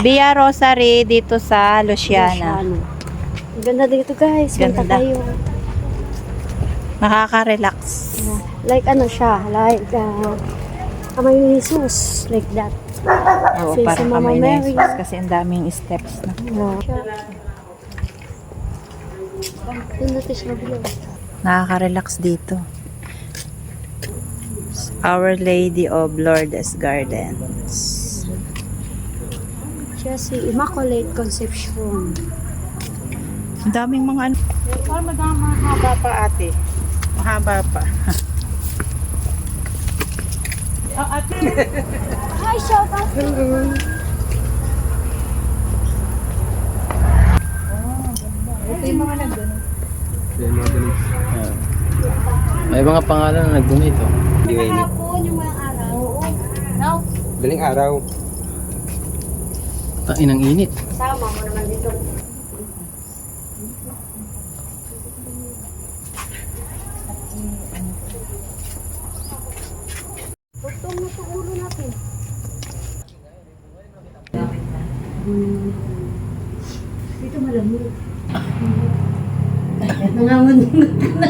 Via Rosary dito sa Luciana. Ang ganda dito guys. Punta Ganda. tayo. Nakaka-relax. Like ano siya? Like Kamay ni Jesus. Like that. Oo, Say parang sa Mama kamay na Mary. Jesus kasi ang daming steps na. Doon natin siya mabilog. Nakaka-relax dito. Our Lady of Lourdes Gardens. Siya si Immaculate Conception. Ang daming mga ano. Parang mahaba pa ate. Mahaba pa. Ate. Hi, shout out. Ito yung mga nagdano. May mga pangalan na nag-donate oh. Kahapon yung mga araw. No? Daling araw. Inang init. Sama mo naman dito. Bugtong na sa ulo natin. Dito malamig. Kahit nangangamunod na.